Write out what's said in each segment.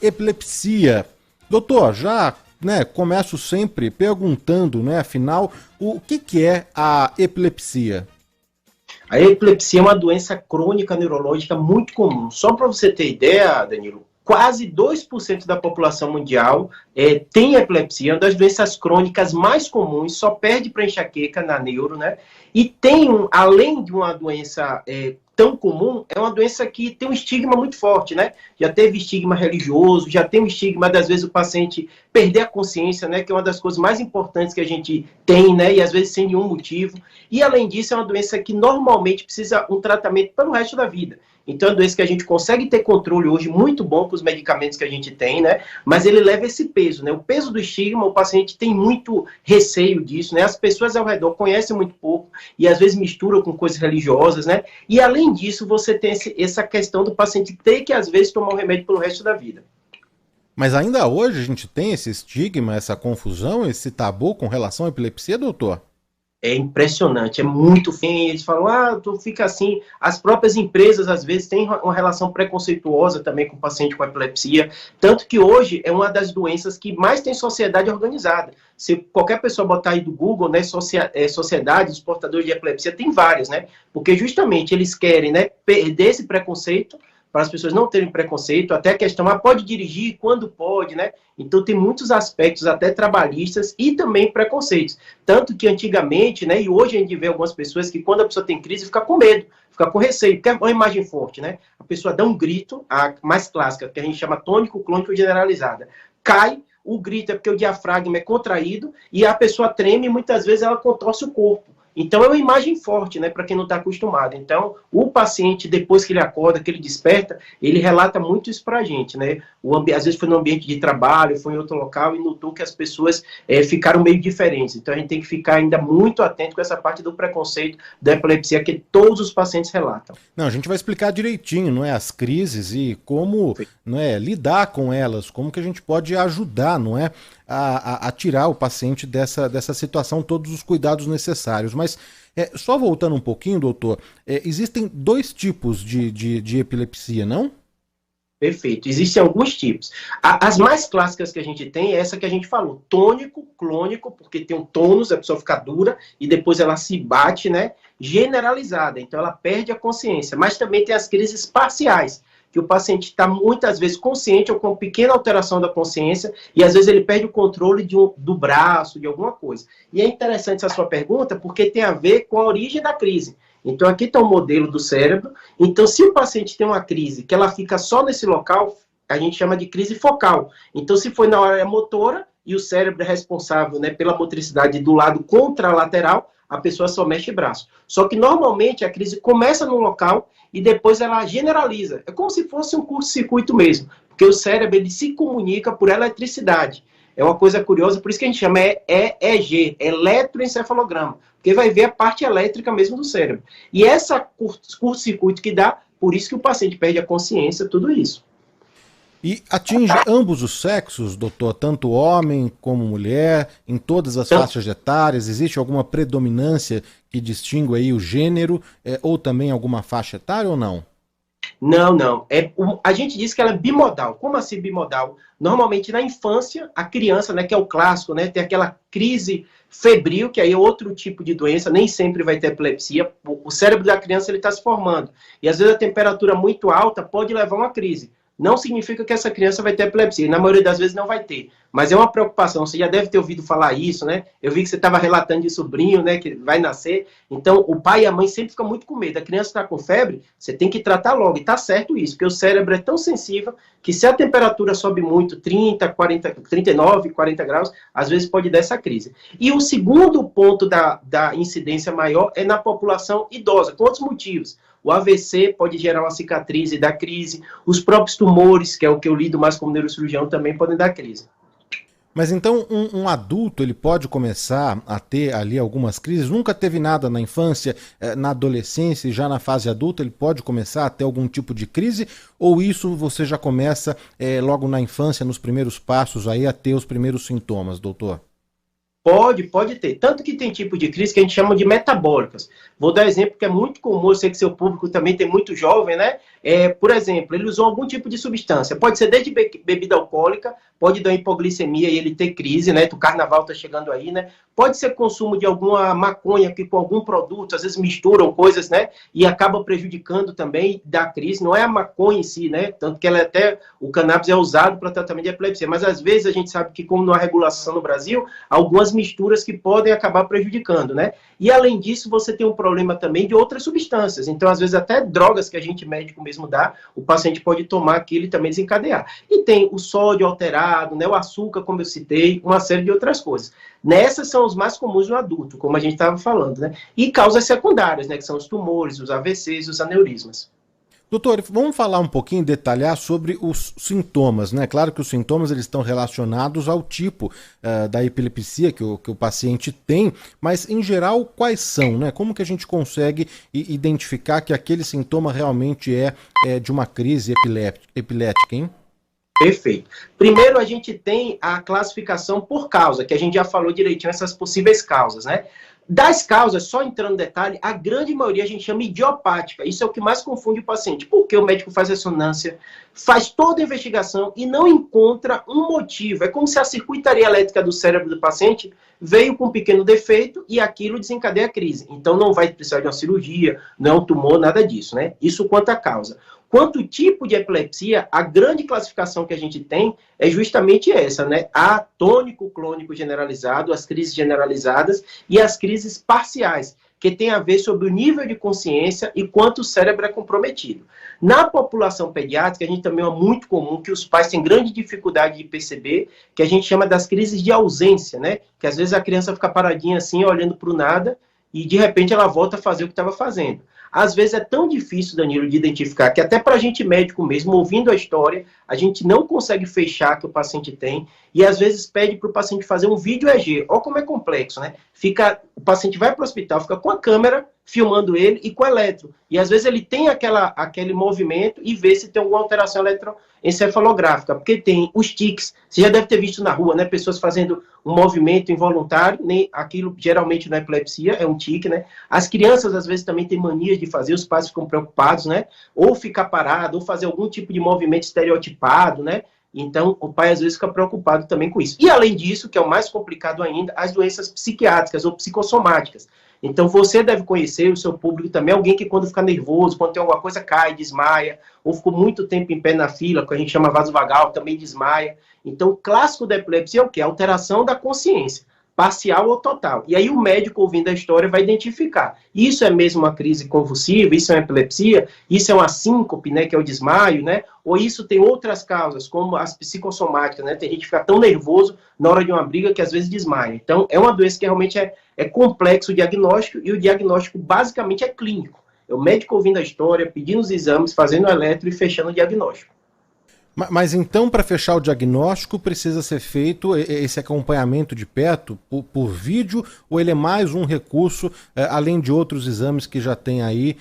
epilepsia. Doutor, já começo sempre perguntando, afinal, o que é a epilepsia? A epilepsia é uma doença crônica neurológica muito comum. Só para você ter ideia, Danilo, quase 2% da população mundial tem epilepsia, é uma das doenças crônicas mais comuns, só perde para enxaqueca na neuro, né? E tem, além de uma doença tão comum, é uma doença que tem um estigma muito forte, né? Já teve estigma religioso, já tem um estigma, das vezes, o paciente perder a consciência, né? Que é uma das coisas mais importantes que a gente tem, né? E às vezes sem nenhum motivo. E além disso, é uma doença que normalmente precisa um tratamento pelo resto da vida. Então, é uma doença que a gente consegue ter controle hoje muito bom com os medicamentos que a gente tem, né? Mas ele leva esse peso, né? O peso do estigma, o paciente tem muito receio disso, né? As pessoas ao redor conhecem muito pouco e às vezes misturam com coisas religiosas, né? E além disso, você tem essa questão do paciente ter que às vezes tomar um remédio pelo resto da vida. Mas ainda hoje a gente tem esse estigma, essa confusão, esse tabu com relação à epilepsia, doutor? É impressionante, é muito feio. Eles falam, tu fica assim. As próprias empresas, às vezes, têm uma relação preconceituosa também com o paciente com epilepsia. Tanto que hoje é uma das doenças que mais tem sociedade organizada. Se qualquer pessoa botar aí do Google, né, sociedade, os portadores de epilepsia, tem vários, né? Porque justamente eles querem, né, perder esse preconceito, para as pessoas não terem preconceito, até a questão, pode dirigir, quando pode, né? Então tem muitos aspectos até trabalhistas e também preconceitos. Tanto que antigamente, né, e hoje a gente vê algumas pessoas que quando a pessoa tem crise fica com medo, fica com receio, porque é uma imagem forte, né? A pessoa dá um grito, a mais clássica, que a gente chama tônico-clônico generalizada. Cai, o grito é porque o diafragma é contraído e a pessoa treme e muitas vezes ela contorce o corpo. Então, é uma imagem forte, né, para quem não está acostumado. Então, o paciente, depois que ele acorda, que ele desperta, ele relata muito isso para a gente, né? Às vezes foi no ambiente de trabalho, foi em outro local e notou que as pessoas ficaram meio diferentes. Então, a gente tem que ficar ainda muito atento com essa parte do preconceito da epilepsia que todos os pacientes relatam. Não, a gente vai explicar direitinho, não é, as crises e como, não é, lidar com elas, como que a gente pode ajudar, não é, a tirar o paciente dessa situação, todos os cuidados necessários. Mas só voltando um pouquinho, doutor, existem dois tipos de epilepsia, não? Perfeito. Existem alguns tipos. As mais clássicas que a gente tem é essa que a gente falou, tônico, clônico, porque tem um tônus, a pessoa fica dura e depois ela se bate, né? Generalizada, então ela perde a consciência. Mas também tem as crises parciais, que o paciente está muitas vezes consciente ou com pequena alteração da consciência e às vezes ele perde o controle do braço, de alguma coisa. E é interessante essa sua pergunta porque tem a ver com a origem da crise. Então, aqui está o modelo do cérebro. Então, se o paciente tem uma crise que ela fica só nesse local, a gente chama de crise focal. Então, se foi na área motora e o cérebro é responsável, né, pela motricidade do lado contralateral, a pessoa só mexe o braço. Só que, normalmente, a crise começa no local e depois ela generaliza. É como se fosse um curto-circuito mesmo, porque o cérebro ele se comunica por eletricidade. É uma coisa curiosa, por isso que a gente chama EEG, eletroencefalograma, porque vai ver a parte elétrica mesmo do cérebro. E essa curto-circuito que dá, por isso que o paciente perde a consciência, tudo isso. E atinge ambos os sexos, doutor, tanto homem como mulher, em todas as faixas etárias? Existe alguma predominância que distingue aí o gênero, ou também alguma faixa etária ou não? Não. A gente diz que ela é bimodal. Como assim bimodal? Normalmente na infância, a criança, né, que é o clássico, né, tem aquela crise febril, que aí é outro tipo de doença, nem sempre vai ter epilepsia. O cérebro da criança está se formando. E às vezes a temperatura muito alta pode levar a uma crise. Não significa que essa criança vai ter epilepsia. Na maioria das vezes não vai ter. Mas é uma preocupação. Você já deve ter ouvido falar isso, né? Eu vi que você estava relatando de sobrinho, né? Que vai nascer. Então, o pai e a mãe sempre ficam muito com medo. A criança está com febre, você tem que tratar logo. E tá certo isso, porque o cérebro é tão sensível que se a temperatura sobe muito, 30, 40, 39, 40 graus, às vezes pode dar essa crise. E o segundo ponto da incidência maior é na população idosa, por outros motivos. O AVC pode gerar uma cicatriz e dar crise. Os próprios tumores, que é o que eu lido mais como neurocirurgião, também podem dar crise. Mas então um adulto ele pode começar a ter ali algumas crises? Nunca teve nada na infância, na adolescência e já na fase adulta ele pode começar a ter algum tipo de crise? Ou isso você já começa logo na infância, nos primeiros passos aí a ter os primeiros sintomas, doutor? Pode ter. Tanto que tem tipo de crise que a gente chama de metabólicas. Vou dar exemplo que é muito comum, eu sei que seu público também tem muito jovem, né? Por exemplo, ele usou algum tipo de substância, pode ser desde bebida alcoólica, pode dar hipoglicemia e ele ter crise, né? O carnaval está chegando aí, né? Pode ser consumo de alguma maconha que com algum produto, às vezes misturam coisas, né? E acaba prejudicando também da crise. Não é a maconha em si, né? Tanto que o cannabis é usado para tratamento de epilepsia. Mas às vezes a gente sabe que, como não há regulação no Brasil, algumas misturas que podem acabar prejudicando, né? E além disso, você tem um problema também de outras substâncias. Então, às vezes, até drogas que a gente médico mesmo dá, o paciente pode tomar aquilo e também desencadear. E tem o sódio alterado, né? O açúcar, como eu citei, uma série de outras coisas. Nessas são os mais comuns no adulto, como a gente estava falando, né? E causas secundárias, né? Que são os tumores, os AVCs, os aneurismas. Doutor, vamos falar um pouquinho, detalhar sobre os sintomas, né? Claro que os sintomas eles estão relacionados ao tipo da epilepsia que o paciente tem, mas em geral quais são, né? Como que a gente consegue identificar que aquele sintoma realmente é de uma crise epilética, hein? Perfeito. Primeiro, a gente tem a classificação por causa, que a gente já falou direitinho essas possíveis causas, né? Das causas, só entrando no detalhe, a grande maioria a gente chama idiopática. Isso é o que mais confunde o paciente. Porque o médico faz ressonância, faz toda a investigação e não encontra um motivo. É como se a circuitaria elétrica do cérebro do paciente veio com um pequeno defeito e aquilo desencadeia a crise. Então não vai precisar de uma cirurgia, não é um tumor, nada disso, né? Isso quanto à causa. Quanto ao tipo de epilepsia, a grande classificação que a gente tem é justamente essa, né? A tônico-clônico generalizado, as crises generalizadas e as crises parciais, que tem a ver sobre o nível de consciência e quanto o cérebro é comprometido. Na população pediátrica, a gente também é muito comum que os pais têm grande dificuldade de perceber, que a gente chama das crises de ausência, né? Que às vezes a criança fica paradinha assim, olhando para o nada, e de repente ela volta a fazer o que estava fazendo. Às vezes é tão difícil, Danilo, de identificar, que até para a gente médico mesmo, ouvindo a história, a gente não consegue fechar que o paciente tem, e às vezes pede para o paciente fazer um vídeo EEG. Olha como é complexo, né? O paciente vai para o hospital, fica com a câmera filmando ele e com o eletro. E às vezes ele tem aquele movimento e vê se tem alguma alteração eletroencefalográfica, porque tem os tiques. Você já deve ter visto na rua, né? Pessoas fazendo um movimento involuntário, nem aquilo geralmente não é epilepsia, é um tique, né? As crianças às vezes também têm manias de fazer, os pais ficam preocupados, né? Ou ficar parado, ou fazer algum tipo de movimento estereotipado, né? Então, o pai às vezes fica preocupado também com isso. E além disso, que é o mais complicado ainda, as doenças psiquiátricas ou psicossomáticas. Então, você deve conhecer, o seu público também, alguém que quando fica nervoso, quando tem alguma coisa, cai, desmaia, ou ficou muito tempo em pé na fila, que a gente chama vasovagal, também desmaia. Então, o clássico da epilepsia é o quê? Alteração da consciência, parcial ou total. E aí o médico, ouvindo a história, vai identificar. Isso é mesmo uma crise convulsiva, isso é uma epilepsia, isso é uma síncope, né, que é o desmaio, né? Ou isso tem outras causas, como as psicossomáticas, né? Tem gente que fica tão nervoso na hora de uma briga que às vezes desmaia. Então, é uma doença que realmente é complexo o diagnóstico, e o diagnóstico basicamente é clínico. É o médico ouvindo a história, pedindo os exames, fazendo o eletro e fechando o diagnóstico. Mas então, para fechar o diagnóstico, precisa ser feito esse acompanhamento de perto por vídeo, ou ele é mais um recurso, além de outros exames que já tem aí,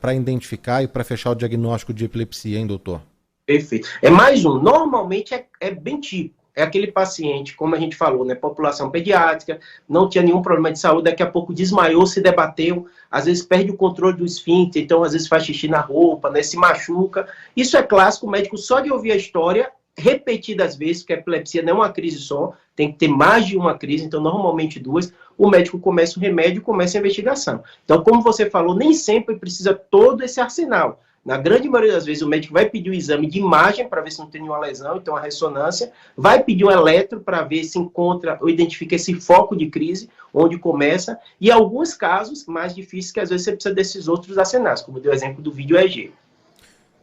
para identificar e para fechar o diagnóstico de epilepsia, hein, doutor? Perfeito. É mais um. Normalmente é bem típico. É aquele paciente, como a gente falou, né, população pediátrica, não tinha nenhum problema de saúde, daqui a pouco desmaiou, se debateu, às vezes perde o controle do esfíncter, então às vezes faz xixi na roupa, né, se machuca. Isso é clássico, o médico só de ouvir a história, repetidas vezes, porque a epilepsia não é uma crise só, tem que ter mais de uma crise, então normalmente duas, o médico começa o remédio e começa a investigação. Então, como você falou, nem sempre precisa todo esse arsenal. Na grande maioria das vezes, o médico vai pedir um exame de imagem para ver se não tem nenhuma lesão, então a ressonância, vai pedir um eletro para ver se encontra ou identifica esse foco de crise, onde começa, e alguns casos mais difíceis que às vezes você precisa desses outros arsenais, como deu o exemplo do vídeo EEG.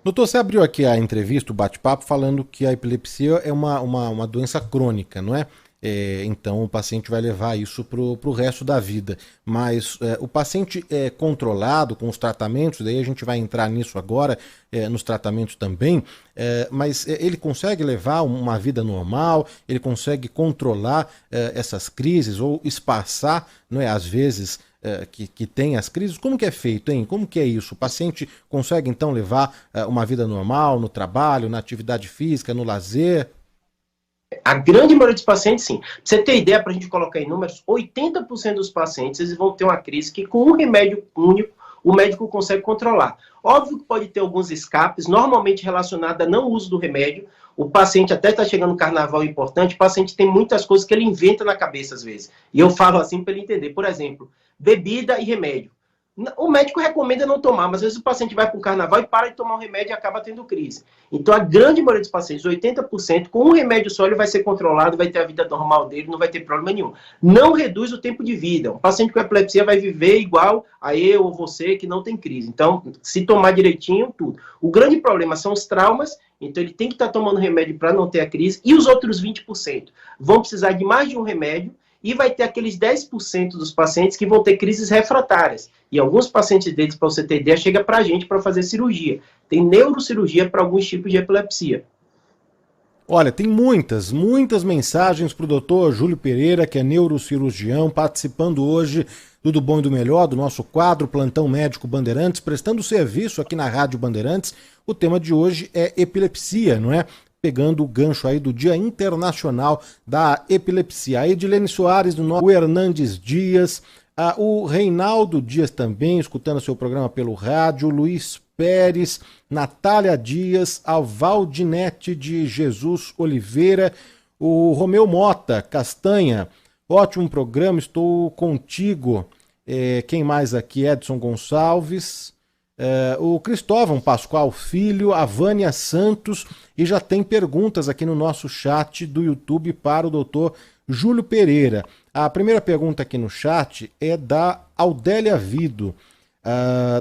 Doutor, você abriu aqui a entrevista, o bate-papo, falando que a epilepsia é uma doença crônica, não é? Então o paciente vai levar isso para o resto da vida. Mas o paciente é controlado com os tratamentos, daí a gente vai entrar nisso agora, nos tratamentos também, mas ele consegue levar uma vida normal, ele consegue controlar essas crises ou espaçar, não é, às vezes, que tem as crises. Como que é feito, hein? Como que é isso? O paciente consegue então levar uma vida normal no trabalho, na atividade física, no lazer? A grande maioria dos pacientes, sim. Pra você ter ideia, para a gente colocar em números, 80% dos pacientes eles vão ter uma crise que com um remédio único o médico consegue controlar. Óbvio que pode ter alguns escapes, normalmente relacionados a não uso do remédio. O paciente até está chegando no carnaval importante, o paciente tem muitas coisas que ele inventa na cabeça às vezes. E eu falo assim para ele entender. Por exemplo, bebida e remédio. O médico recomenda não tomar, mas às vezes o paciente vai para o carnaval e para de tomar o remédio e acaba tendo crise. Então, a grande maioria dos pacientes, 80%, com um remédio só, ele vai ser controlado, vai ter a vida normal dele, não vai ter problema nenhum. Não reduz o tempo de vida. Um paciente com epilepsia vai viver igual a eu ou você, que não tem crise. Então, se tomar direitinho, tudo. O grande problema são os traumas, então ele tem que estar tomando remédio para não ter a crise, e os outros 20% vão precisar de mais de um remédio, e vai ter aqueles 10% dos pacientes que vão ter crises refratárias. E alguns pacientes deles, para você ter ideia, chega para a gente para fazer cirurgia. Tem neurocirurgia para alguns tipos de epilepsia. Olha, tem muitas mensagens para o doutor Júlio Pereira, que é neurocirurgião, participando hoje do Bom e do Melhor, do nosso quadro Plantão Médico Bandeirantes, prestando serviço aqui na Rádio Bandeirantes. O tema de hoje é epilepsia, não é? Pegando o gancho aí do Dia Internacional da Epilepsia. A Edilene Soares, o Hernandes Dias, o Reinaldo Dias também, escutando seu programa pelo rádio, Luiz Pérez, Natália Dias, a Valdinete de Jesus Oliveira, o Romeu Mota, Castanha, ótimo programa, estou contigo. Quem mais aqui? Edson Gonçalves, o Cristóvão Pascoal Filho, a Vânia Santos, e já tem perguntas aqui no nosso chat do YouTube para o doutor Júlio Pereira. A primeira pergunta aqui no chat é da Audélia Vido,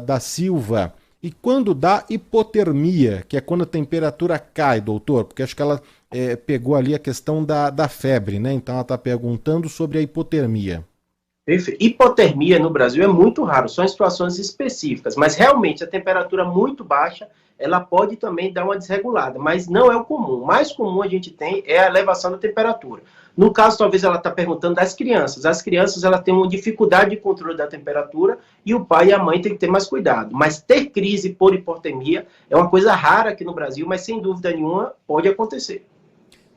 da Silva. E quando dá hipotermia, que é quando a temperatura cai, doutor? Porque acho que ela pegou ali a questão da febre, né? Então ela está perguntando sobre a hipotermia. Hipotermia no Brasil é muito raro, são em situações específicas, mas realmente a temperatura muito baixa, ela pode também dar uma desregulada, mas não é o comum. O mais comum a gente tem é a elevação da temperatura. No caso, talvez ela está perguntando das crianças. As crianças, ela têm uma dificuldade de controle da temperatura e o pai e a mãe têm que ter mais cuidado. Mas ter crise por hipotermia é uma coisa rara aqui no Brasil, mas sem dúvida nenhuma pode acontecer.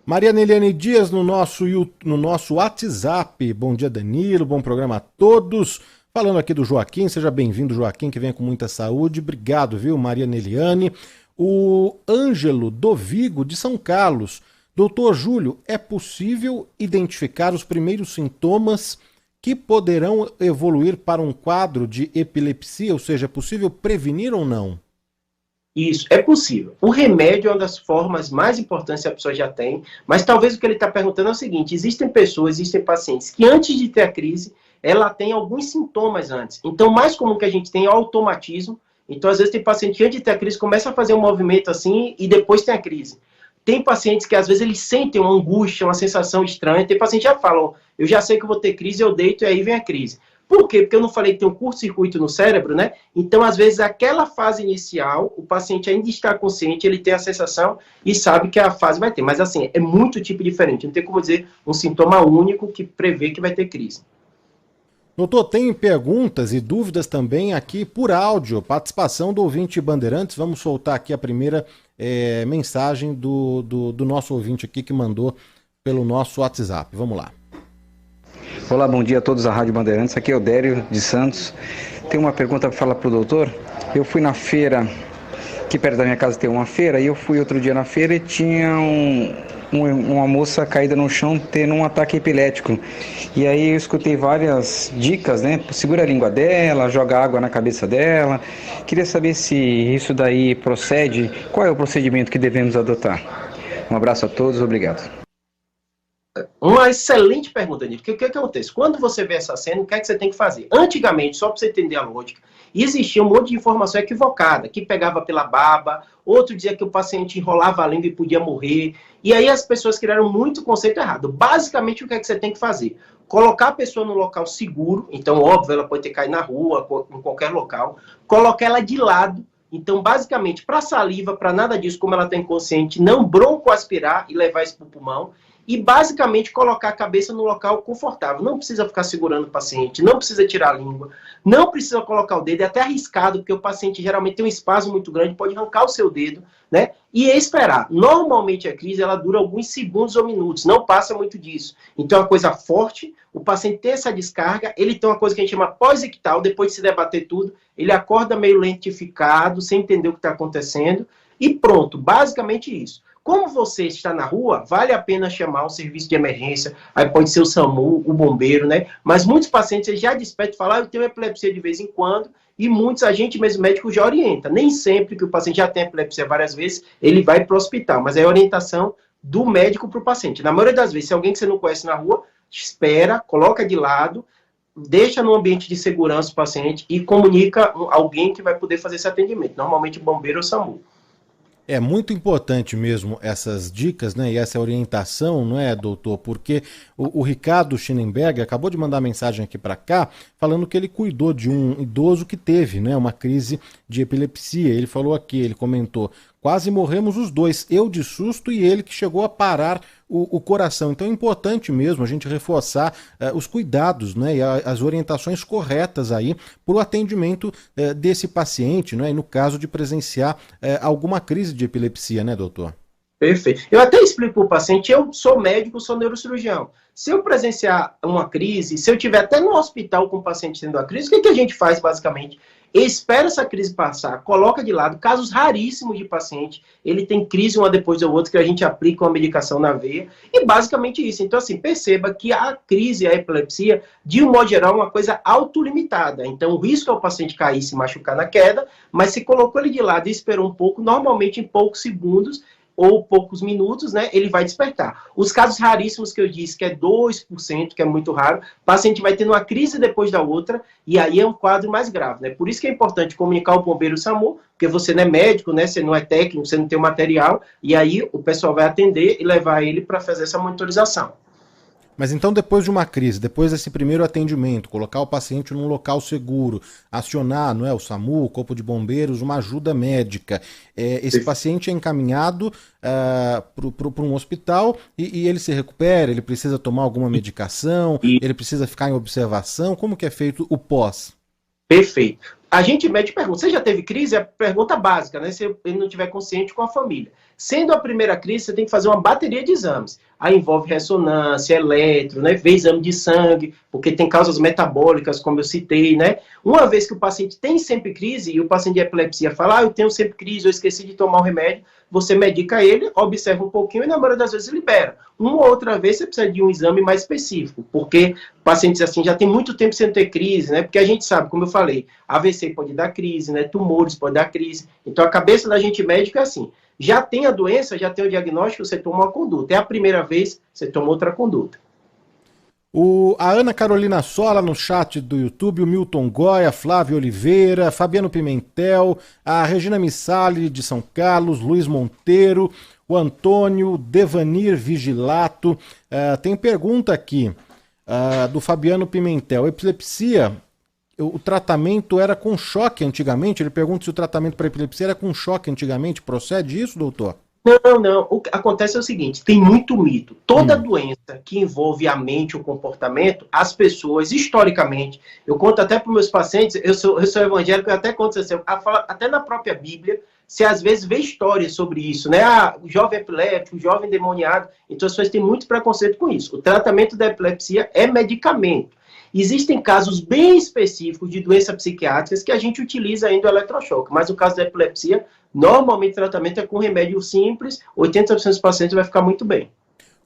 Maria Neliane Dias no nosso WhatsApp. Bom dia, Danilo, bom programa a todos. Falando aqui do Joaquim, seja bem-vindo, Joaquim, que venha com muita saúde. Obrigado, viu, Maria Neliane. O Ângelo Dovigo, de São Carlos. Doutor Júlio, é possível identificar os primeiros sintomas que poderão evoluir para um quadro de epilepsia? Ou seja, é possível prevenir ou não? Isso, é possível. O remédio é uma das formas mais importantes que a pessoa já tem, mas talvez o que ele está perguntando é o seguinte: existem pacientes que antes de ter a crise, ela tem alguns sintomas antes. Então, o mais comum que a gente tem é o automatismo. Então, às vezes, tem paciente que antes de ter a crise começa a fazer um movimento assim e depois tem a crise. Tem pacientes que, às vezes, eles sentem uma angústia, uma sensação estranha. Tem pacientes que já falam, eu já sei que eu vou ter crise, eu deito e aí vem a crise. Por quê? Porque eu não falei que tem um curto-circuito no cérebro, né? Então, às vezes, aquela fase inicial, o paciente ainda está consciente, ele tem a sensação e sabe que a fase vai ter. Mas, assim, é muito tipo diferente. Não tem como dizer um sintoma único que prevê que vai ter crise. Doutor, tem perguntas e dúvidas também aqui por áudio. Participação do ouvinte Bandeirantes. Vamos soltar aqui a primeira mensagem do nosso ouvinte aqui que mandou pelo nosso WhatsApp. Vamos lá. Olá, bom dia a todos da Rádio Bandeirantes. Aqui é o Dério de Santos. Tem uma pergunta para falar para o doutor. Eu fui na feira, aqui perto da minha casa tem uma feira, e eu fui outro dia na feira e tinha uma moça caída no chão tendo um ataque epilético. E aí eu escutei várias dicas, né? Segura a língua dela, joga água na cabeça dela. Queria saber se isso daí procede, qual é o procedimento que devemos adotar. Um abraço a todos, obrigado. Uma excelente pergunta, Nito. O que acontece? Quando você vê essa cena, o que é que você tem que fazer? Antigamente, só para você entender a lógica, existia um monte de informação equivocada, que pegava pela baba, outro dizia que o paciente enrolava a língua e podia morrer, e aí as pessoas criaram muito conceito errado. Basicamente, o que é que você tem que fazer? Colocar a pessoa no local seguro, então, óbvio, ela pode ter caído na rua, em qualquer local, colocar ela de lado. Então, basicamente, para saliva, para nada disso, como ela está inconsciente, não broncoaspirar e levar isso para o pulmão. e basicamente colocar a cabeça no local confortável. Não precisa ficar segurando o paciente, não precisa tirar a língua, não precisa colocar o dedo, é até arriscado, porque o paciente geralmente tem um espasmo muito grande, pode arrancar o seu dedo, né? E esperar. Normalmente a crise, ela dura alguns segundos ou minutos, não passa muito disso. Então é uma coisa forte, o paciente tem essa descarga, ele tem uma coisa que a gente chama pós-ictal, depois de se debater tudo, ele acorda meio lentificado, sem entender o que está acontecendo, e pronto, basicamente isso. Como você está na rua, vale a pena chamar um serviço de emergência, aí pode ser o SAMU, o bombeiro, né? Mas muitos pacientes já despertam e falam, eu tenho epilepsia de vez em quando, e muitos, a gente mesmo médico já orienta. Nem sempre que o paciente já tem epilepsia várias vezes, ele vai para o hospital, mas é a orientação do médico para o paciente. Na maioria das vezes, se alguém que você não conhece na rua, espera, coloca de lado, deixa no ambiente de segurança o paciente e comunica alguém que vai poder fazer esse atendimento, normalmente o bombeiro ou o SAMU. É muito importante mesmo essas dicas, né, e essa orientação, não é, doutor? Porque o Ricardo Schinenberg acabou de mandar mensagem aqui para cá, falando que ele cuidou de um idoso que teve, né, uma crise de epilepsia. Ele falou aqui, ele comentou, quase morremos os dois, eu de susto e ele que chegou a parar o coração. Então é importante mesmo a gente reforçar os cuidados, né, e as orientações corretas aí para o atendimento desse paciente, né, e no caso de presenciar alguma crise de epilepsia, né, doutor? Perfeito. Eu até explico para o paciente, eu sou médico, sou neurocirurgião. Se eu presenciar uma crise, se eu estiver até no hospital com o paciente tendo a crise, o que a gente faz basicamente? Espera essa crise passar, coloca de lado, casos raríssimos de paciente, ele tem crise uma depois da outra, que a gente aplica uma medicação na veia, e basicamente isso. Então, assim, perceba que a crise, a epilepsia, de um modo geral, é uma coisa autolimitada. Então, o risco é o paciente cair e se machucar na queda, mas se colocou ele de lado e esperou um pouco, normalmente em poucos segundos, ou poucos minutos, né, ele vai despertar. Os casos raríssimos que eu disse, que é 2%, que é muito raro, o paciente vai tendo uma crise depois da outra, e aí é um quadro mais grave, né? Por isso que é importante comunicar o bombeiro e o SAMU, porque você não é médico, né, você não é técnico, você não tem o material, e aí o pessoal vai atender e levar ele para fazer essa monitorização. Mas então, depois de uma crise, depois desse primeiro atendimento, colocar o paciente num local seguro, acionar, não é, o SAMU, o Corpo de Bombeiros, uma ajuda médica, esse paciente é encaminhado para um hospital e ele se recupera, ele precisa tomar alguma medicação, ele precisa ficar em observação, como que é feito o pós? Perfeito. A gente médico pergunta, você já teve crise? É a pergunta básica, né? Se ele não estiver consciente com a família. Sendo a primeira crise, você tem que fazer uma bateria de exames. Aí envolve ressonância, eletro, né? Ver exame de sangue, porque tem causas metabólicas, como eu citei, né? Uma vez que o paciente tem sempre crise, e o paciente de epilepsia fala, eu tenho sempre crise, eu esqueci de tomar o remédio, você medica ele, observa um pouquinho e na maioria das vezes libera. Uma ou outra vez você precisa de um exame mais específico, porque pacientes assim já tem muito tempo sem ter crise, né? Porque a gente sabe, como eu falei, AVC pode dar crise, né? Tumores pode dar crise. Então a cabeça da gente médica é assim, já tem a doença, já tem o diagnóstico, você toma uma conduta. É a primeira vez, você toma outra conduta. A Ana Carolina Sola no chat do YouTube, o Milton Goya, Flávio Oliveira, Fabiano Pimentel, a Regina Missali de São Carlos, Luiz Monteiro, o Antônio, Devanir Vigilato. Tem pergunta aqui do Fabiano Pimentel. Epilepsia, o tratamento era com choque antigamente? Ele pergunta se o tratamento para epilepsia era com choque antigamente. Procede isso, doutor? Não. O que acontece é o seguinte, tem muito mito. Toda doença que envolve a mente, o comportamento, as pessoas, historicamente, eu conto até para os meus pacientes, eu sou evangélico, eu até conto assim, até na própria Bíblia, você às vezes vê histórias sobre isso, né? O jovem epiléptico, o jovem endemoniado, então as pessoas têm muito preconceito com isso. O tratamento da epilepsia é medicamento. Existem casos bem específicos de doenças psiquiátricas que a gente utiliza ainda o eletrochoque, mas no caso da epilepsia, normalmente o tratamento é com remédio simples, 80% dos pacientes vai ficar muito bem.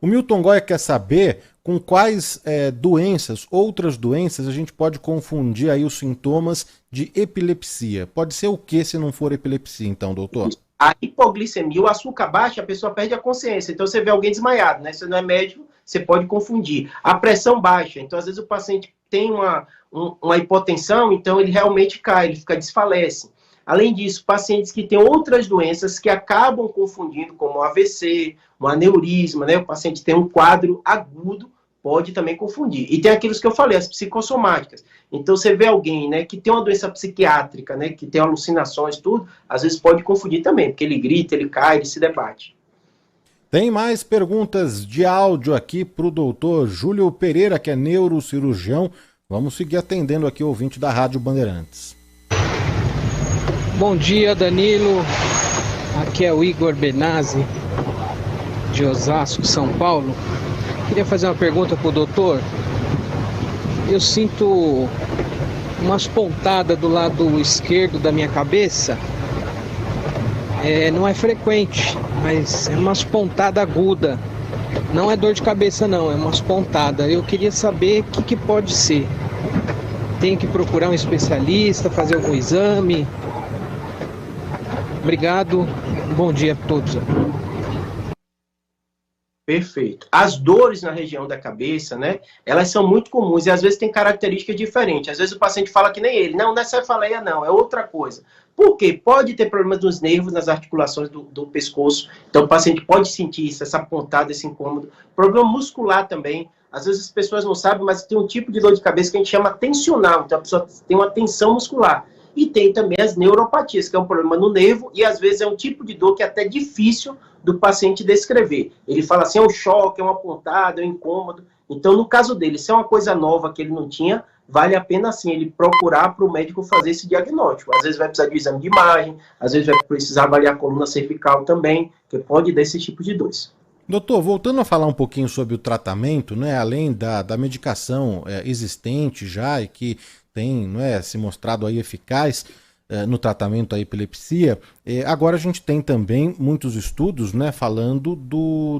O Milton Goya quer saber com quais doenças, outras doenças, a gente pode confundir aí os sintomas de epilepsia. Pode ser o que se não for epilepsia, então, doutor? A hipoglicemia, o açúcar baixo, a pessoa perde a consciência. Então você vê alguém desmaiado, né? Você não é médico, você pode confundir. A pressão baixa, então às vezes o paciente tem uma hipotensão, então ele realmente cai, ele desfalece. Além disso, pacientes que têm outras doenças que acabam confundindo, como o AVC, um aneurisma, né? O paciente tem um quadro agudo, pode também confundir. E tem aqueles que eu falei, as psicossomáticas. Então, você vê alguém, né, que tem uma doença psiquiátrica, né, que tem alucinações, tudo, às vezes pode confundir também, porque ele grita, ele cai, ele se debate. Tem mais perguntas de áudio aqui para o doutor Júlio Pereira, que é neurocirurgião. Vamos seguir atendendo aqui o ouvinte da Rádio Bandeirantes. Bom dia, Danilo. Aqui é o Igor Benazzi, de Osasco, São Paulo. Queria fazer uma pergunta para o doutor. Eu sinto umas pontadas do lado esquerdo da minha cabeça. Não é frequente, mas é umas pontadas agudas. Não é dor de cabeça não, é umas pontadas. Eu queria saber o que pode ser. Tenho que procurar um especialista, fazer algum exame. Obrigado, bom dia a todos. Perfeito. As dores na região da cabeça, né, elas são muito comuns e às vezes tem características diferentes. Às vezes o paciente fala que nem ele, não é cefaleia não, é outra coisa. Por quê? Pode ter problemas nos nervos, nas articulações do pescoço, então o paciente pode sentir isso, essa pontada, esse incômodo. Problema muscular também, às vezes as pessoas não sabem, mas tem um tipo de dor de cabeça que a gente chama tensional, então a pessoa tem uma tensão muscular. E tem também as neuropatias, que é um problema no nervo, e às vezes é um tipo de dor que é até difícil do paciente descrever. Ele fala assim, é um choque, é uma pontada, é um incômodo. Então, no caso dele, se é uma coisa nova que ele não tinha, vale a pena, sim, ele procurar para o médico fazer esse diagnóstico. Às vezes vai precisar de um exame de imagem, às vezes vai precisar avaliar a coluna cervical também, que pode dar esse tipo de dores. Doutor, voltando a falar um pouquinho sobre o tratamento, né, além da medicação existente já e que tem, não é, se mostrado aí eficaz no tratamento da epilepsia, agora a gente tem também muitos estudos, né, falando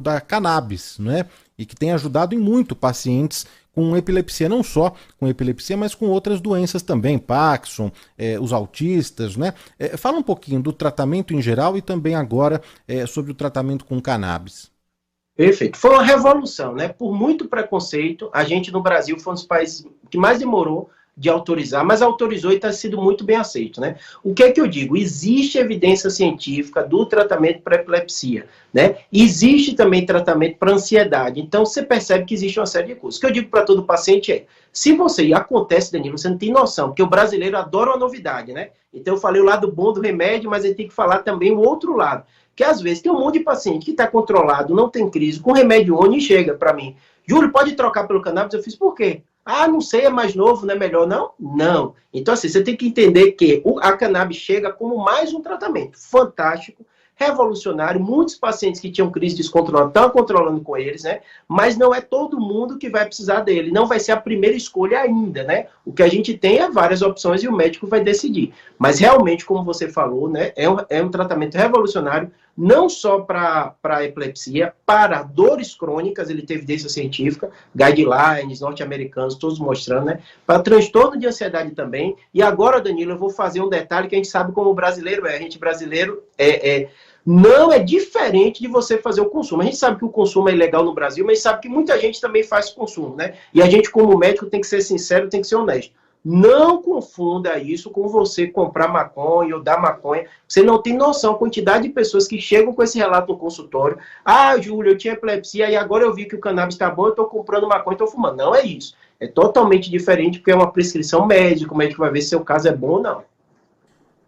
da cannabis, né, e que tem ajudado em muito pacientes com epilepsia, não só com epilepsia, mas com outras doenças também, Parkinson, os autistas, né? Fala um pouquinho do tratamento em geral e também agora sobre o tratamento com cannabis. Perfeito. Foi uma revolução, né? Por muito preconceito, a gente no Brasil foi um dos países que mais demorou de autorizar, mas autorizou e está sendo muito bem aceito, né? O que é que eu digo? Existe evidência científica do tratamento para epilepsia, né? Existe também tratamento para ansiedade. Então, você percebe que existe uma série de coisas. O que eu digo para todo paciente é, se você, e acontece, Danilo, você não tem noção, porque o brasileiro adora uma novidade, né? Então, eu falei o lado bom do remédio, mas ele tem que falar também o outro lado. Que às vezes tem um monte de paciente que está controlado, não tem crise, com remédio ONI e chega para mim. Júlio, pode trocar pelo cannabis? Eu fiz, por quê? Ah, não sei, é mais novo, não é melhor não? Não. Então, assim, você tem que entender que a cannabis chega como mais um tratamento fantástico, revolucionário. Muitos pacientes que tinham crise descontrolada estão controlando com eles, né? Mas não é todo mundo que vai precisar dele. Não vai ser a primeira escolha ainda, né? O que a gente tem é várias opções e o médico vai decidir. Mas realmente, como você falou, né? É um tratamento revolucionário, não só para epilepsia, para dores crônicas, ele tem evidência científica, guidelines norte-americanos, todos mostrando, né? Para transtorno de ansiedade também. E agora, Danilo, eu vou fazer um detalhe que a gente sabe como o brasileiro é. A gente brasileiro não é diferente de você fazer o consumo. A gente sabe que o consumo é ilegal no Brasil, mas sabe que muita gente também faz consumo, né? E a gente, como médico, tem que ser sincero, tem que ser honesto. Não confunda isso com você comprar maconha ou dar maconha. Você não tem noção a quantidade de pessoas que chegam com esse relato no consultório. Ah, Júlio, eu tinha epilepsia e agora eu vi que o cannabis está bom, eu estou comprando maconha e estou fumando. Não é isso. É totalmente diferente porque é uma prescrição médica. O médico vai ver se seu caso é bom ou não.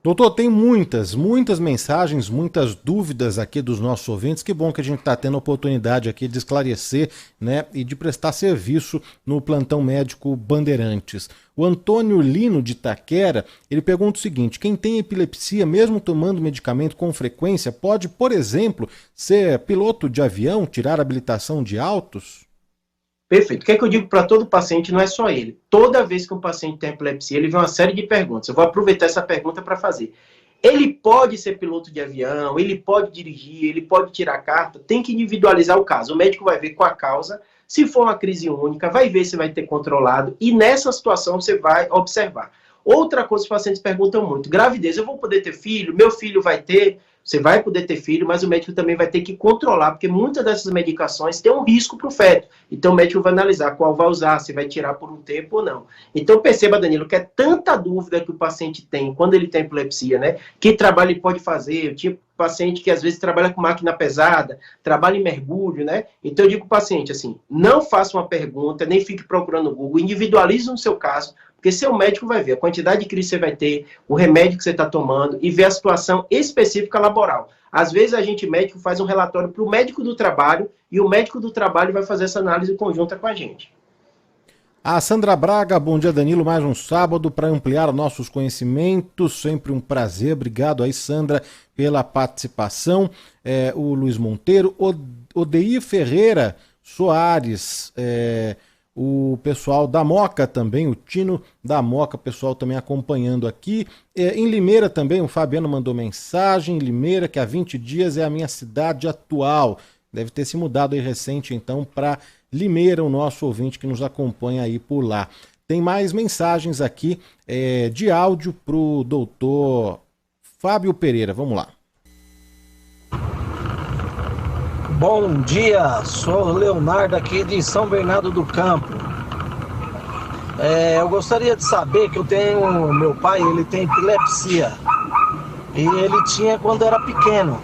Doutor, tem muitas mensagens, muitas dúvidas aqui dos nossos ouvintes. Que bom que a gente está tendo a oportunidade aqui de esclarecer, né, e de prestar serviço no plantão médico Bandeirantes. O Antônio Lino de Itaquera, ele pergunta o seguinte: quem tem epilepsia, mesmo tomando medicamento com frequência, pode, por exemplo, ser piloto de avião, tirar habilitação de autos? Perfeito. O que é que eu digo para todo paciente? Não é só ele. Toda vez que um paciente tem epilepsia, ele vê uma série de perguntas. Eu vou aproveitar essa pergunta para fazer. Ele pode ser piloto de avião, ele pode dirigir, ele pode tirar carta, tem que individualizar o caso. O médico vai ver qual a causa, se for uma crise única, vai ver se vai ter controlado e nessa situação você vai observar. Outra coisa que os pacientes perguntam muito: gravidez, eu vou poder ter filho? Meu filho vai ter? Você vai poder ter filho, mas o médico também vai ter que controlar, porque muitas dessas medicações têm um risco para o feto. Então o médico vai analisar qual vai usar, se vai tirar por um tempo ou não. Então perceba, Danilo, que é tanta dúvida que o paciente tem quando ele tem epilepsia, né? Que trabalho ele pode fazer? Tipo paciente que às vezes trabalha com máquina pesada, trabalha em mergulho, né? Então eu digo para o paciente assim: não faça uma pergunta, nem fique procurando no Google, individualize no seu caso, porque seu médico vai ver a quantidade de crise que você vai ter, o remédio que você está tomando e ver a situação específica laboral. Às vezes a gente, médico, faz um relatório para o médico do trabalho e o médico do trabalho vai fazer essa análise conjunta com a gente. A Sandra Braga, bom dia Danilo, mais um sábado para ampliar nossos conhecimentos, sempre um prazer, obrigado aí Sandra pela participação, o Luiz Monteiro, Odeir Ferreira Soares, o pessoal da Moca também, o Tino da Moca, pessoal também acompanhando aqui, em Limeira também o Fabiano mandou mensagem, Limeira que há 20 dias é a minha cidade atual, deve ter se mudado aí recente então para Limeira, o nosso ouvinte que nos acompanha aí por lá. Tem mais mensagens aqui de áudio para o doutor Fábio Pereira. Vamos lá. Bom dia, sou Leonardo aqui de São Bernardo do Campo. Eu gostaria de saber que meu pai, ele tem epilepsia. E ele tinha quando era pequeno.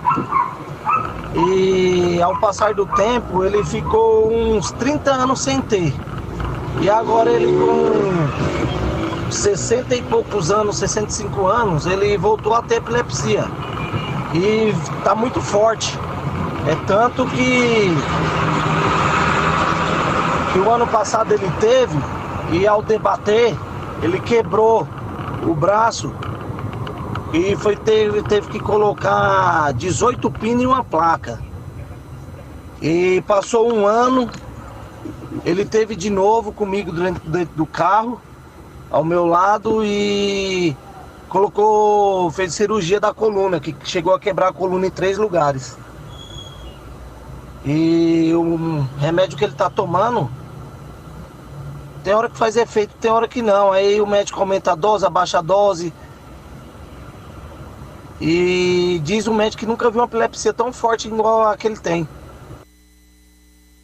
E ao passar do tempo, ele ficou uns 30 anos sem ter. E agora ele com 60 e poucos anos, 65 anos, ele voltou a ter epilepsia. E tá muito forte. É tanto que o ano passado ele teve, e ao debater, ele quebrou o braço. E teve que colocar 18 pinos em uma placa. E passou um ano, ele teve de novo comigo dentro do carro, ao meu lado, e fez cirurgia da coluna, que chegou a quebrar a coluna em 3 lugares. E o remédio que ele está tomando, tem hora que faz efeito, tem hora que não. Aí o médico aumenta a dose, abaixa a dose. E diz o médico que nunca viu uma epilepsia tão forte igual a que ele tem.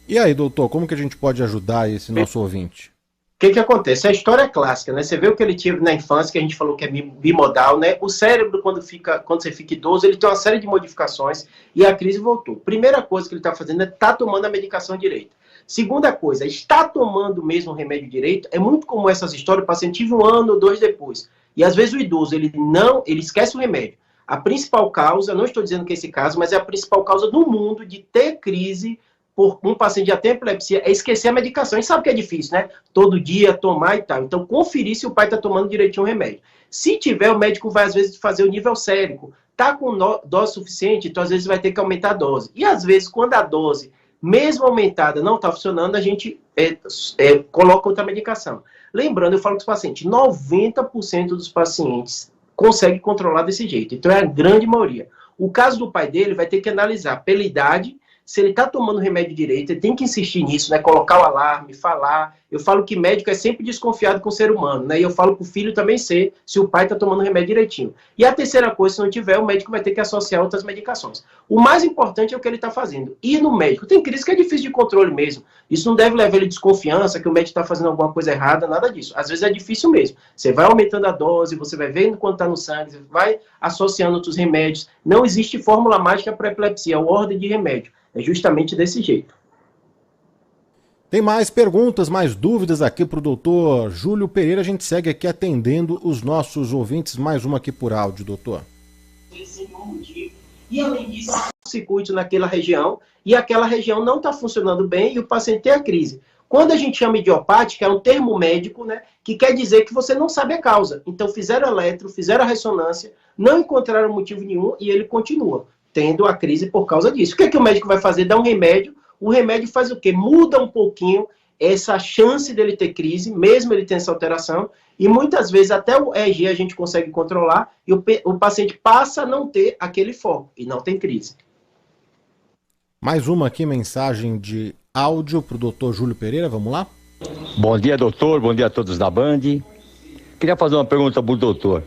E aí, doutor, como que a gente pode ajudar esse nosso ouvinte? O que acontece? A história é clássica, né? Você vê o que ele teve na infância, que a gente falou que é bimodal, né? O cérebro, quando você fica idoso, ele tem uma série de modificações e a crise voltou. Primeira coisa que ele está fazendo é estar tomando a medicação direito. Segunda coisa, estar tomando mesmo o remédio direito, é muito comum essas histórias, o paciente tive 1 ano ou 2 depois. E às vezes o idoso, ele esquece o remédio. A principal causa, não estou dizendo que é esse caso, mas é a principal causa do mundo de ter crise por um paciente já tem epilepsia, é esquecer a medicação. A gente sabe que é difícil, né? Todo dia tomar e tal. Então, conferir se o pai está tomando direitinho o remédio. Se tiver, o médico vai, às vezes, fazer o nível sérico. Tá com dose suficiente, então, às vezes, vai ter que aumentar a dose. E, às vezes, quando a dose, mesmo aumentada, não está funcionando, a gente coloca outra medicação. Lembrando, eu falo com os pacientes, 90% dos pacientes consegue controlar desse jeito. Então, é a grande maioria. O caso do pai dele vai ter que analisar pela idade, se ele está tomando remédio direito, ele tem que insistir nisso, né? Colocar o alarme, falar. Eu falo que médico é sempre desconfiado com o ser humano, né? E eu falo para o filho também ser, se o pai está tomando remédio direitinho. E a terceira coisa, se não tiver, o médico vai ter que associar outras medicações. O mais importante é o que ele está fazendo. Ir no médico. Tem crise que é difícil de controle mesmo. Isso não deve levar ele desconfiança, que o médico está fazendo alguma coisa errada, nada disso. Às vezes é difícil mesmo. Você vai aumentando a dose, você vai vendo quanto está no sangue, você vai associando outros remédios. Não existe fórmula mágica para epilepsia, é uma ordem de remédio. É justamente desse jeito. Tem mais perguntas, mais dúvidas aqui para o doutor Júlio Pereira. A gente segue aqui atendendo os nossos ouvintes. Mais uma aqui por áudio, doutor. E além disso, circuito naquela região, e aquela região não está funcionando bem e o paciente tem a crise. Quando a gente chama idiopática, é um termo médico, né, que quer dizer que você não sabe a causa. Então fizeram eletro, fizeram a ressonância, não encontraram motivo nenhum e ele continua tendo a crise por causa disso. O que é que o médico vai fazer? Dá um remédio. O remédio faz o quê? Muda um pouquinho essa chance dele ter crise, mesmo ele tendo essa alteração, e muitas vezes até o EEG a gente consegue controlar, e o paciente passa a não ter aquele foco, e não tem crise. Mais uma aqui, mensagem de áudio para o doutor Júlio Pereira, vamos lá? Bom dia, doutor, bom dia a todos da Band. Queria fazer uma pergunta para o doutor.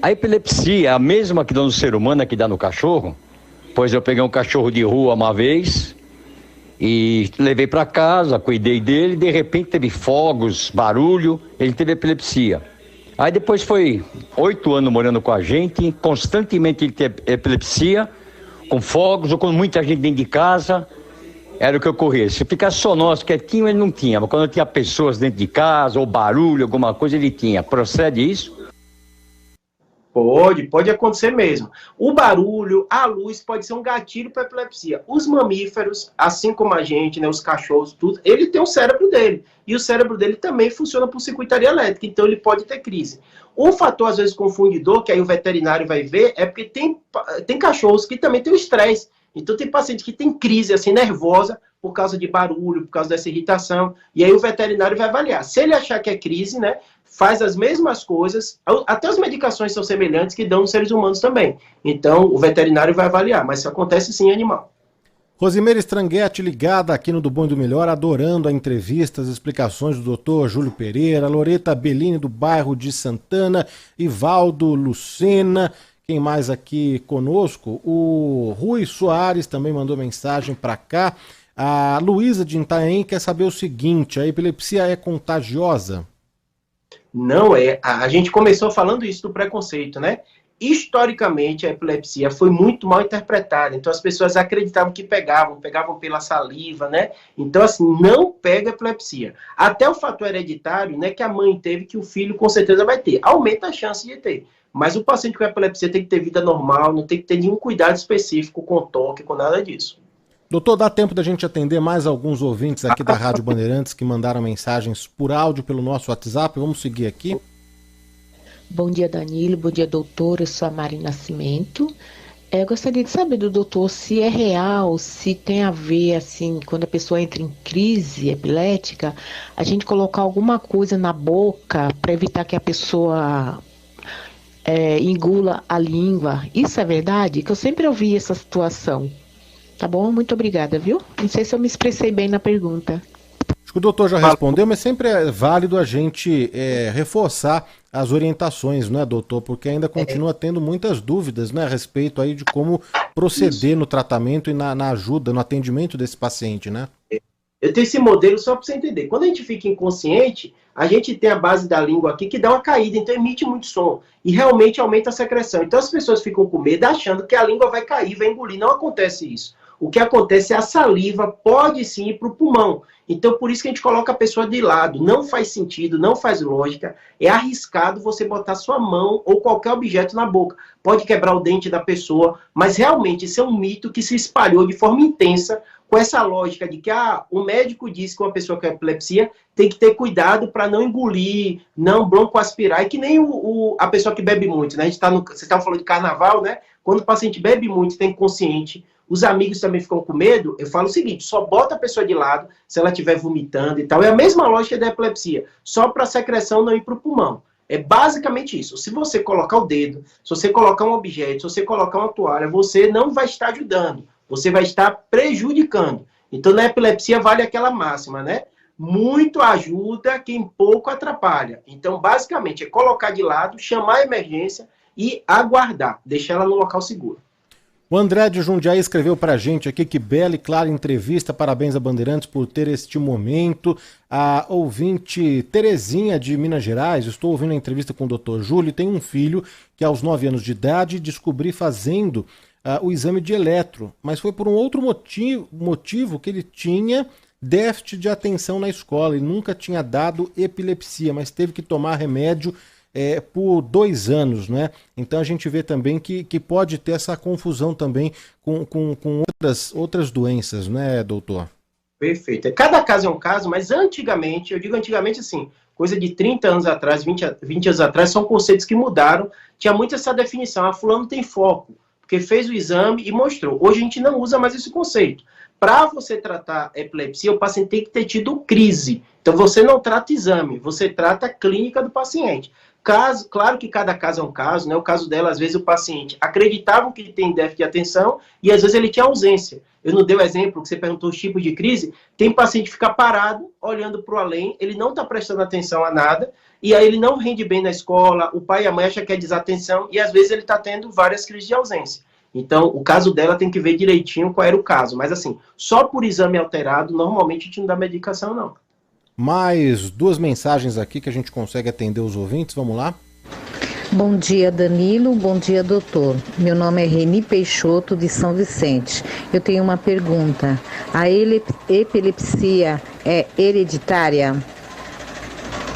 A epilepsia é a mesma que dá no ser humano, que dá no cachorro? Pois eu peguei um cachorro de rua uma vez e levei para casa, cuidei dele, de repente teve fogos, barulho, ele teve epilepsia. Aí depois foi 8 anos morando com a gente, constantemente ele teve epilepsia, com fogos ou com muita gente dentro de casa, era o que ocorria. Se ficasse só nós, quietinho, ele não tinha, mas quando tinha pessoas dentro de casa, ou barulho, alguma coisa, ele tinha. Procede isso? Pode acontecer mesmo. O barulho, a luz pode ser um gatilho para epilepsia. Os mamíferos, assim como a gente, né, os cachorros, tudo, ele tem o cérebro dele. E o cérebro dele também funciona por circuitaria elétrica, então ele pode ter crise. Um fator, às vezes, confundidor, que aí o veterinário vai ver, é porque tem cachorros que também têm o estresse. Então tem paciente que tem crise assim, nervosa por causa de barulho, por causa dessa irritação, e aí o veterinário vai avaliar. Se ele achar que é crise, né, faz as mesmas coisas, até as medicações são semelhantes que dão nos seres humanos também. Então o veterinário vai avaliar, mas isso acontece sim em animal. Rosimeire Stranghetti ligada aqui no Do Bom e do Melhor, adorando a entrevista, as explicações do doutor Júlio Pereira, Loreta Bellini do bairro de Santana, Ivaldo Lucena. Quem mais aqui conosco? O Rui Soares também mandou mensagem para cá. A Luísa de Itaém quer saber o seguinte: a epilepsia é contagiosa? Não é. A gente começou falando isso do preconceito, né? Historicamente, a epilepsia foi muito mal interpretada. Então, as pessoas acreditavam que pegavam pela saliva, né? Então, assim, não pega epilepsia. Até o fator hereditário, né, que a mãe teve, que o filho com certeza vai ter. Aumenta a chance de ter. Mas o paciente com epilepsia tem que ter vida normal, não tem que ter nenhum cuidado específico com toque, com nada disso. Doutor, dá tempo da gente atender mais alguns ouvintes aqui da Rádio Bandeirantes que mandaram mensagens por áudio pelo nosso WhatsApp. Vamos seguir aqui. Bom dia, Danilo. Bom dia, doutor. Eu sou a Mari Nascimento. Eu gostaria de saber do doutor se é real, se tem a ver, assim, quando a pessoa entra em crise epilética, a gente colocar alguma coisa na boca para evitar que a pessoa engula a língua. Isso é verdade? Que eu sempre ouvi essa situação. Tá bom? Muito obrigada, viu? Não sei se eu me expressei bem na pergunta. Acho que o doutor já respondeu, mas sempre é válido a gente reforçar as orientações, né, doutor? Porque ainda continua tendo muitas dúvidas, né, a respeito aí de como proceder no tratamento e na ajuda, no atendimento desse paciente, né? Eu tenho esse modelo só para você entender. Quando a gente fica inconsciente, a gente tem a base da língua aqui que dá uma caída, então emite muito som. E realmente aumenta a secreção. Então as pessoas ficam com medo achando que a língua vai cair, vai engolir. Não acontece isso. O que acontece é a saliva pode sim ir para o pulmão. Então, por isso que a gente coloca a pessoa de lado. Não faz sentido, não faz lógica. É arriscado você botar sua mão ou qualquer objeto na boca. Pode quebrar o dente da pessoa, mas realmente isso é um mito que se espalhou de forma intensa com essa lógica de que o médico disse que uma pessoa com epilepsia tem que ter cuidado para não engolir, não broncoaspirar. E que nem a pessoa que bebe muito, né? Você estava falando de carnaval, né? Quando o paciente bebe muito, tem inconsciente, os amigos também ficam com medo, eu falo o seguinte, só bota a pessoa de lado se ela estiver vomitando e tal. É a mesma lógica da epilepsia, só para a secreção não ir para o pulmão. É basicamente isso. Se você colocar o dedo, se você colocar um objeto, se você colocar uma toalha, você não vai estar ajudando, você vai estar prejudicando. Então, na epilepsia vale aquela máxima, né? Muito ajuda quem pouco atrapalha. Então, basicamente, é colocar de lado, chamar a emergência e aguardar, deixar ela no local seguro. O André de Jundiaí escreveu pra gente aqui: que bela e clara entrevista, parabéns a Bandeirantes por ter este momento. A ouvinte Terezinha de Minas Gerais: estou ouvindo a entrevista com o Dr. Júlio, tem um filho que aos 9 anos de idade descobri fazendo o exame de eletro, mas foi por um outro motivo que ele tinha déficit de atenção na escola e nunca tinha dado epilepsia, mas teve que tomar remédio por 2 anos, né? Então a gente vê também que pode ter essa confusão também com outras doenças, né, doutor? Perfeito. Cada caso é um caso, mas antigamente, eu digo antigamente assim, coisa de 30 anos atrás, 20 anos atrás, são conceitos que mudaram. Tinha muito essa definição, fulano tem foco, porque fez o exame e mostrou. Hoje a gente não usa mais esse conceito. Para você tratar epilepsia, o paciente tem que ter tido crise. Então você não trata exame, você trata a clínica do paciente. Claro que cada caso é um caso, né? O caso dela, às vezes o paciente acreditava que tem déficit de atenção e às vezes ele tinha ausência. Eu não dei o exemplo que você perguntou, os tipos de crise. Tem paciente que fica parado, olhando para o além, ele não está prestando atenção a nada, e aí ele não rende bem na escola, o pai e a mãe acham que é desatenção, e às vezes ele está tendo várias crises de ausência. Então, o caso dela tem que ver direitinho qual era o caso. Mas assim, só por exame alterado, normalmente a gente não dá medicação, não. Mais 2 mensagens aqui que a gente consegue atender os ouvintes, vamos lá? Bom dia, Danilo, bom dia, doutor. Meu nome é Reni Peixoto, de São Vicente. Eu tenho uma pergunta. A epilepsia é hereditária?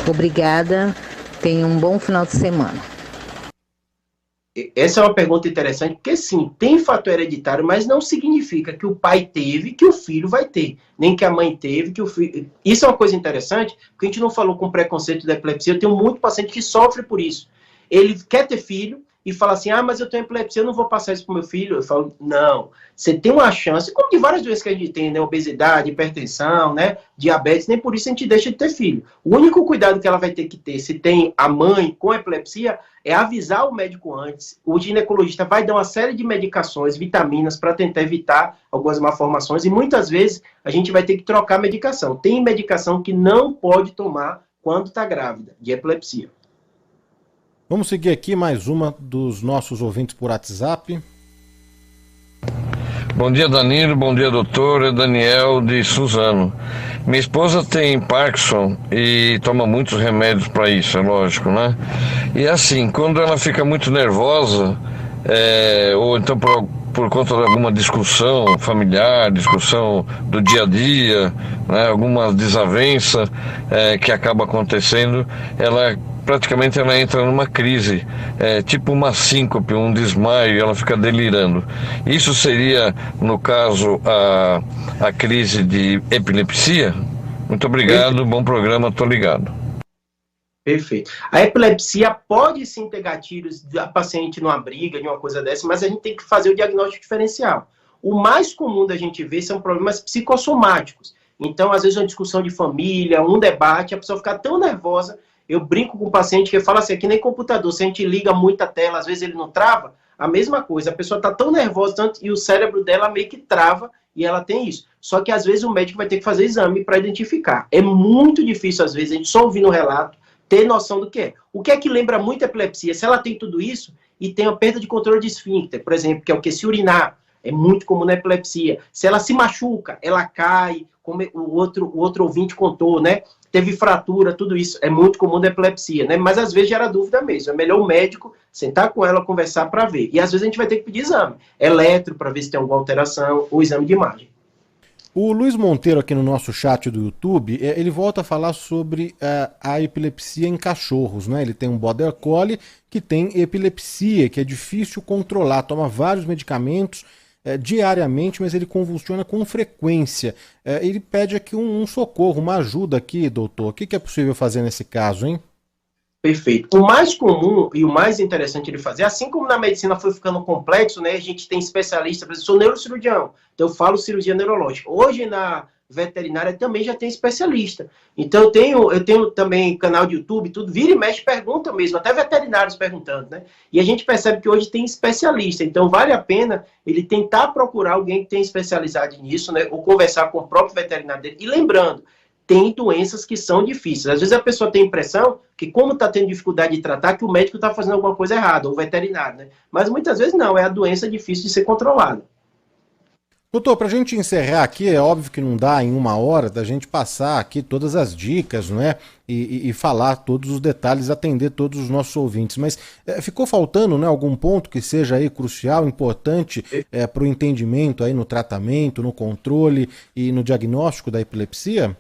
Obrigada, tenha um bom final de semana. Essa é uma pergunta interessante, porque sim, tem fator hereditário, mas não significa que o pai teve, que o filho vai ter, nem que a mãe teve, que o filho... Isso é uma coisa interessante, porque a gente não falou com preconceito da epilepsia, eu tenho muito paciente que sofre por isso. Ele quer ter filho e fala assim, mas eu tenho epilepsia, eu não vou passar isso para o meu filho. Eu falo, não, você tem uma chance, como de várias doenças que a gente tem, né, obesidade, hipertensão, né, diabetes, nem por isso a gente deixa de ter filho. O único cuidado que ela vai ter que ter, se tem a mãe com epilepsia, é avisar o médico antes. O ginecologista vai dar uma série de medicações, vitaminas, para tentar evitar algumas malformações, e muitas vezes a gente vai ter que trocar a medicação. Tem medicação que não pode tomar quando está grávida, de epilepsia. Vamos seguir aqui mais uma dos nossos ouvintes por WhatsApp. Bom dia, Danilo. Bom dia, doutor. É Daniel de Suzano. Minha esposa tem Parkinson e toma muitos remédios para isso, é lógico, né? E assim, quando ela fica muito nervosa, ou então por conta de alguma discussão familiar, discussão do dia a dia, né, alguma desavença que acaba acontecendo, praticamente ela entra numa crise, tipo uma síncope, um desmaio, e ela fica delirando. Isso seria, no caso, a crise de epilepsia? Muito obrigado, bom programa, estou ligado. Perfeito. A epilepsia pode sim ter gatilhos da paciente numa briga, de uma coisa dessa, mas a gente tem que fazer o diagnóstico diferencial. O mais comum da gente ver são problemas psicossomáticos. Então, às vezes, uma discussão de família, um debate, a pessoa fica tão nervosa. Eu brinco com o paciente que fala assim, é que nem computador, se a gente liga muito a tela, às vezes ele não trava, a mesma coisa, a pessoa está tão nervosa tanto, e o cérebro dela meio que trava e ela tem isso. Só que às vezes o médico vai ter que fazer exame para identificar. É muito difícil, às vezes, a gente só ouvindo o relato, ter noção do que é. O que é que lembra muito a epilepsia? Se ela tem tudo isso e tem uma perda de controle de esfíncter, por exemplo, que é o que? Se urinar, é muito comum na epilepsia. Se ela se machuca, ela cai, como o outro ouvinte contou, né? Teve fratura, tudo isso é muito comum da epilepsia, né? Mas às vezes gera dúvida mesmo. É melhor o médico sentar com ela, conversar para ver. E às vezes a gente vai ter que pedir exame. Eletro, para ver se tem alguma alteração, ou exame de imagem. O Luiz Monteiro aqui no nosso chat do YouTube, ele volta a falar sobre a epilepsia em cachorros, né? Ele tem um Border Collie que tem epilepsia, que é difícil controlar, toma vários medicamentos diariamente, mas ele convulsiona com frequência. Ele pede aqui um socorro, uma ajuda aqui, doutor. O que é possível fazer nesse caso, hein? Perfeito. O mais comum e o mais interessante de fazer, assim como na medicina foi ficando complexo, né? A gente tem especialista, por exemplo, sou neurocirurgião, então eu falo cirurgia neurológica. Hoje na veterinária também já tem especialista. Então eu tenho também canal de YouTube, tudo, vira e mexe, pergunta mesmo, até veterinários perguntando, né? E a gente percebe que hoje tem especialista, então vale a pena ele tentar procurar alguém que tenha especialidade nisso, né? Ou conversar com o próprio veterinário dele. E lembrando, tem doenças que são difíceis. Às vezes a pessoa tem a impressão que, como está tendo dificuldade de tratar, que o médico está fazendo alguma coisa errada, ou o veterinário, né? Mas muitas vezes não, é a doença difícil de ser controlada. Doutor, para a gente encerrar aqui, é óbvio que não dá em uma hora da gente passar aqui todas as dicas, né? E falar todos os detalhes, atender todos os nossos ouvintes. Mas ficou faltando, né, algum ponto que seja aí crucial, importante para o entendimento aí no tratamento, no controle e no diagnóstico da epilepsia?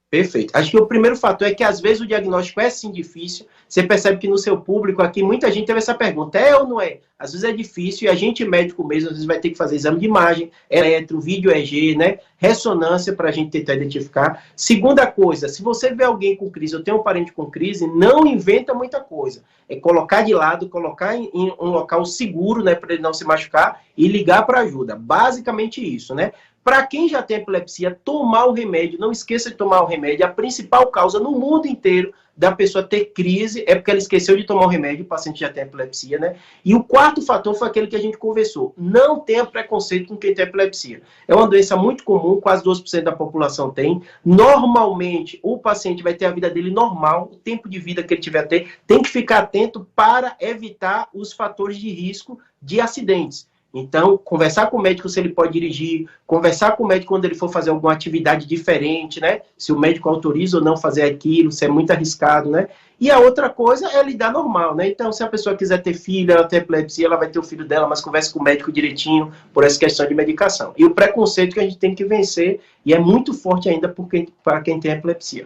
Perfeito. Acho que o primeiro fator é que, às vezes, o diagnóstico é, sim, difícil. Você percebe que no seu público aqui, muita gente teve essa pergunta, é ou não é? Às vezes é difícil e a gente, médico mesmo, às vezes vai ter que fazer exame de imagem, eletro, vídeo EG, né? Ressonância para a gente tentar identificar. Segunda coisa, se você vê alguém com crise, ou tem um parente com crise, não inventa muita coisa. É colocar de lado, colocar em um local seguro, né? Para ele não se machucar e ligar para ajuda. Basicamente isso, né? Para quem já tem epilepsia, tomar o remédio, não esqueça de tomar o remédio. A principal causa no mundo inteiro da pessoa ter crise é porque ela esqueceu de tomar o remédio, o paciente já tem epilepsia, né? E o quarto fator foi aquele que a gente conversou. Não tenha preconceito com quem tem epilepsia. É uma doença muito comum, quase 12% da população tem. Normalmente, o paciente vai ter a vida dele normal, o tempo de vida que ele tiver a ter, tem que ficar atento para evitar os fatores de risco de acidentes. Então, conversar com o médico se ele pode dirigir, conversar com o médico quando ele for fazer alguma atividade diferente, né? Se o médico autoriza ou não fazer aquilo, se é muito arriscado, né? E a outra coisa é lidar normal, né? Então, se a pessoa quiser ter filho, ela tem epilepsia, ela vai ter o filho dela, mas converse com o médico direitinho por essa questão de medicação. E o preconceito que a gente tem que vencer, e é muito forte ainda para quem tem epilepsia.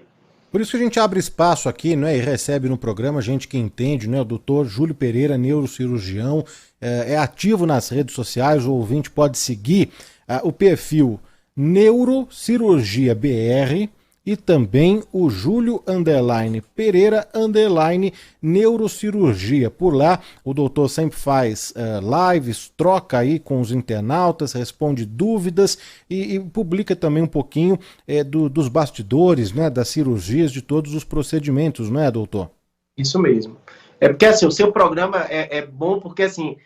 Por isso que a gente abre espaço aqui, né, e recebe no programa gente que entende, né, o doutor Júlio Pereira, neurocirurgião, é ativo nas redes sociais, o ouvinte pode seguir o perfil Neurocirurgia BR e também o Júlio Pereira Neurocirurgia. Por lá o doutor sempre faz lives, troca aí com os internautas, responde dúvidas e publica também um pouquinho dos bastidores, né, das cirurgias, de todos os procedimentos, não é, doutor? Isso mesmo. É porque assim, o seu programa é bom porque assim,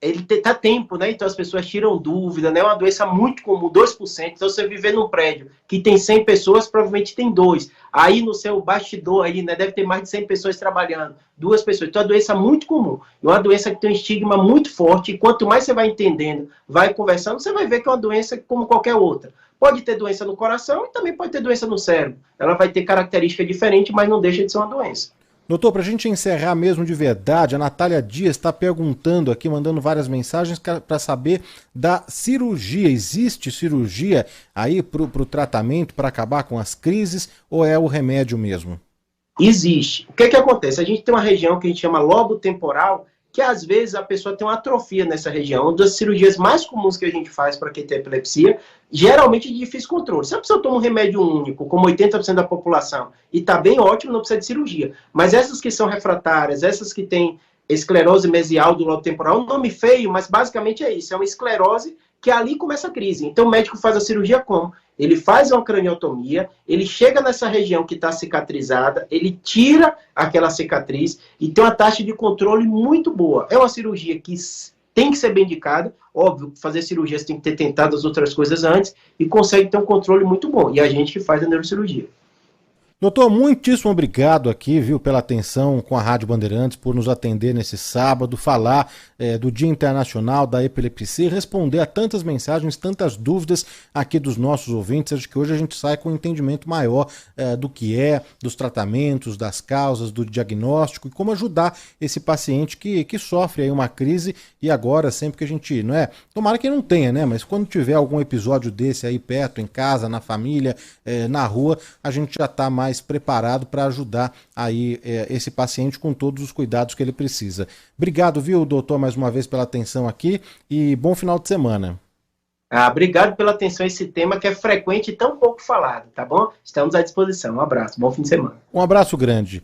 ele tá tempo, né? Então as pessoas tiram dúvida, né? É uma doença muito comum, 2%. Então você viver num prédio que tem 100 pessoas, provavelmente tem 2. Aí no seu bastidor aí, né, deve ter mais de 100 pessoas trabalhando, 2 pessoas. Então é uma doença muito comum. É uma doença que tem um estigma muito forte e quanto mais você vai entendendo, vai conversando, você vai ver que é uma doença como qualquer outra. Pode ter doença no coração e também pode ter doença no cérebro. Ela vai ter característica diferente, mas não deixa de ser uma doença. Doutor, para a gente encerrar mesmo de verdade, a Natália Dias está perguntando aqui, mandando várias mensagens para saber da cirurgia. Existe cirurgia aí para o tratamento, para acabar com as crises, ou é o remédio mesmo? Existe. O que acontece? A gente tem uma região que a gente chama lobo temporal, que às vezes a pessoa tem uma atrofia nessa região. Uma das cirurgias mais comuns que a gente faz para quem tem epilepsia, geralmente de difícil controle. Se a pessoa toma um remédio único, como 80% da população, e está bem ótimo, não precisa de cirurgia. Mas essas que são refratárias, essas que têm esclerose mesial do lobo temporal, um nome feio, mas basicamente é isso. É uma esclerose que ali começa a crise. Então o médico faz a cirurgia como? Ele faz uma craniotomia, ele chega nessa região que está cicatrizada, ele tira aquela cicatriz e tem uma taxa de controle muito boa. É uma cirurgia que tem que ser bem indicada. Óbvio, fazer cirurgia você tem que ter tentado as outras coisas antes e consegue ter um controle muito bom. E a gente que faz a neurocirurgia. Doutor, muitíssimo obrigado aqui, viu, pela atenção com a Rádio Bandeirantes, por nos atender nesse sábado, falar do Dia Internacional da Epilepsia e responder a tantas mensagens, tantas dúvidas aqui dos nossos ouvintes. Acho que hoje a gente sai com um entendimento maior do que dos tratamentos, das causas, do diagnóstico e como ajudar esse paciente que sofre aí uma crise e agora, sempre que a gente, não é, tomara que não tenha, né, mas quando tiver algum episódio desse aí perto, em casa, na família, na rua, a gente já está mais preparado para ajudar aí esse paciente com todos os cuidados que ele precisa. Obrigado, viu, doutor, mais uma vez pela atenção aqui e bom final de semana. Obrigado pela atenção a esse tema que é frequente e tão pouco falado, tá bom? Estamos à disposição. Um abraço, bom fim de semana. Um abraço grande.